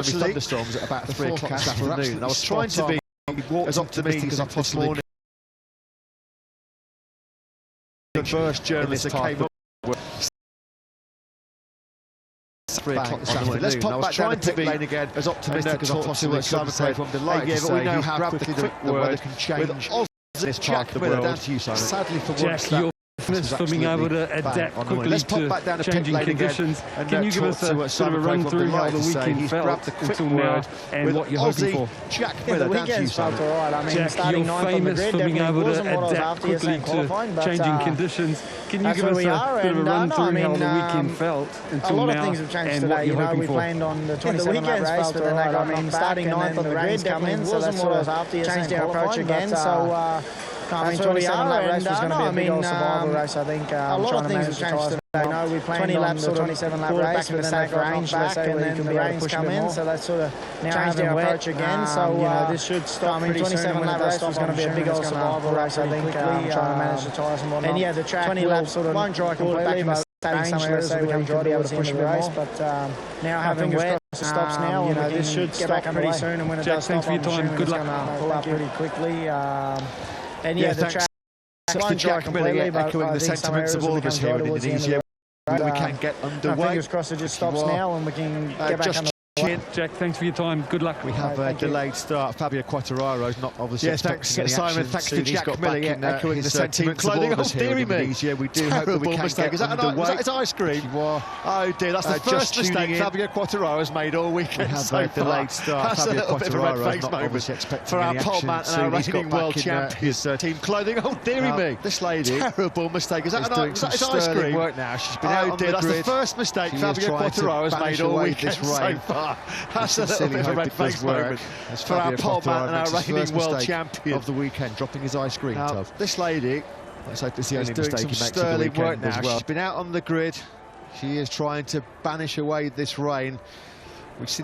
thunderstorms at about 3 o'clock this afternoon. I was trying to be as optimistic as I possibly could. The first journalist that came up with 3 o'clock this afternoon. Let's pop back down to pit lane again as optimistic as I possibly could. Yeah, but we know how quickly the weather can change. This part of the world. Down to you, Simon. Sadly for once, Jack, for being able to adapt quickly to changing conditions. Can you give us a sort of a run through how the weekend felt until now and what you're hoping for? Jack Miller, the weekend felt alright. I mean, Jack, starting you're ninth on the famous grid for being able to definitely wasn't what I was adapt after yesterday quickly in qualifying, to but, changing conditions. Can you give us a bit of a run through how the weekend felt until now? A lot now of things have changed and today. what you're hoping we for? planned on the 27-lap race, but then they got knocked back, starting ninth on the grid definitely wasn't what I was after yesterday. Changed our approach again, so I mean, 27-lap race was going to be a big old survival race, I think. A lot of things have changed today. You know, we planned 20 laps or 27-lap race, but then they got range back, and then the rains come in, so that's sort of changed our approach again. So you know, this should stop. I mean, 27-lap race was going to be a big old survival race, I think. Trying to manage the tyres and whatnot. And yeah, the track 20 laps sort of won't dry completely, but some areas will become dry towards the end of the race. But now having wet stops now, you know, this should get back pretty soon, and when it does stop, I'm assuming it's going to pull up pretty quickly. And yeah, the track won't dry completely, but echoing the sentiments of all of us here in Indonesia, that we can get underway. Fingers crossed it just stops now and we can get back on the Jack, thanks for your time. Good luck. We have a delayed start. Fabio Quartararo is not obviously expecting any Simon. action. Thanks to Jack Miller, echoing the sentiments of all of us here in Indonesia. We do hope that we can get underway. Was that his ice cream? Oh dear, that's the first mistake Fabio Quartararo has made all weekend. We have a delayed start. Fabio Quartararo is not obviously expecting any action. For our pole man and our reigning world champion. Team clothing. Oh dearie me. This lady. Terrible mistake. Is that his ice cream? Work now. She's been out on the grid. That's the first mistake Fabio Quartararo has made all weekend so far. That's a little bit of a red face moment for our pole man and our reigning world champion of the weekend, dropping his ice cream tub. This lady, let's hope it's the only doing mistake some he makes of the weekend work now. as well. She's been out on the grid. She is trying to banish away this rain. We've seen